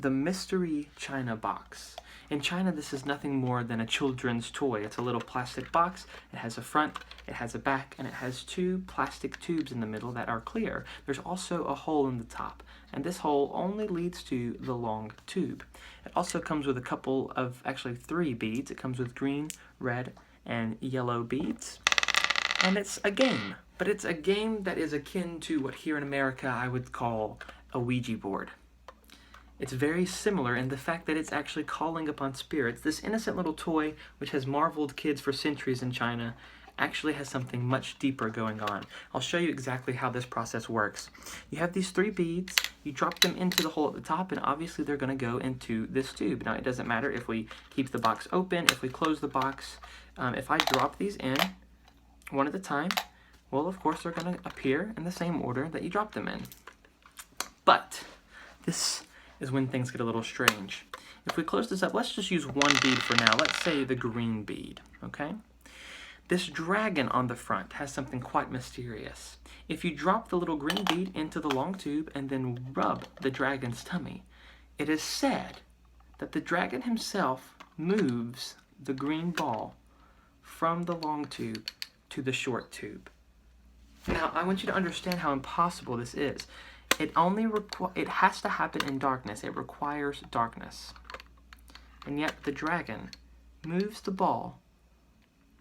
the mystery China box. In China, this is nothing more than a children's toy. It's a little plastic box. It has a front, it has a back, and it has two plastic tubes in the middle that are clear. There's also a hole in the top, and this hole only leads to the long tube. It also comes with a couple of, actually 3 beads. It comes with green, red, and yellow beads. And it's a game, but it's a game that is akin to what here in America I would call a Ouija board. It's very similar in the fact that it's actually calling upon spirits. This innocent little toy, which has marveled kids for centuries in China, actually has something much deeper going on. I'll show you exactly how this process works. You have these 3 beads, you drop them into the hole at the top, and obviously they're going to go into this tube. Now, it doesn't matter if we keep the box open, if we close the box. If I drop these in one at a time, well, of course, they're going to appear in the same order that you drop them in. But this is when things get a little strange. If we close this up, let's just use one bead for now. Let's say the green bead, okay? This dragon on the front has something quite mysterious. If you drop the little green bead into the long tube and then rub the dragon's tummy, it is said that the dragon himself moves the green ball from the long tube to the short tube. Now, I want you to understand how impossible this is. It has to happen in darkness. It requires darkness. And yet the dragon moves the ball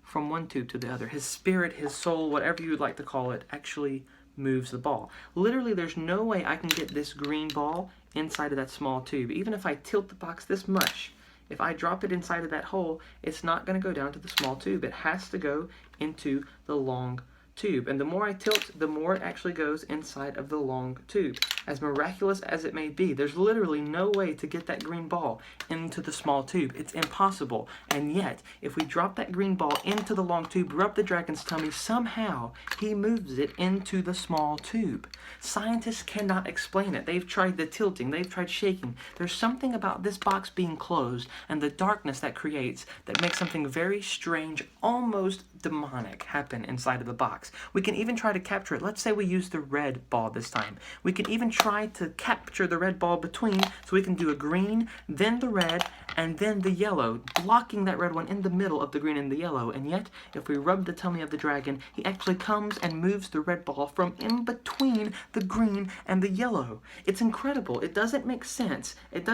from one tube to the other. His spirit, his soul, whatever you would like to call it, actually moves the ball. Literally, there's no way I can get this green ball inside of that small tube. Even if I tilt the box this much, if I drop it inside of that hole, it's not going to go down to the small tube. It has to go into the long tube. And the more I tilt, the more it actually goes inside of the long tube. As miraculous as it may be, there's literally no way to get that green ball into the small tube. It's impossible. And yet, if we drop that green ball into the long tube, rub the dragon's tummy, somehow he moves it into the small tube. Scientists cannot explain it. They've tried the tilting, they've tried shaking. There's something about this box being closed and the darkness that creates that makes something very strange, almost demonic happen inside of the box. We can even try to capture it. Let's say we use the red ball this time. We can even try to capture the red ball between, so we can do a green, then the red, and then the yellow, blocking that red one in the middle of the green and the yellow. And yet, if we rub the tummy of the dragon, he actually comes and moves the red ball from in between the green and the yellow. It's incredible. It doesn't make sense. It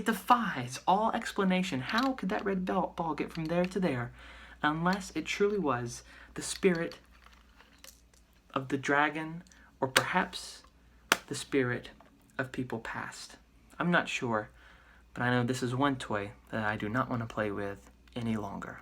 defies all explanation. How could that red ball get from there to there? Unless it truly was the spirit of the dragon, or perhaps the spirit of people past. I'm not sure, but I know this is one toy that I do not want to play with any longer.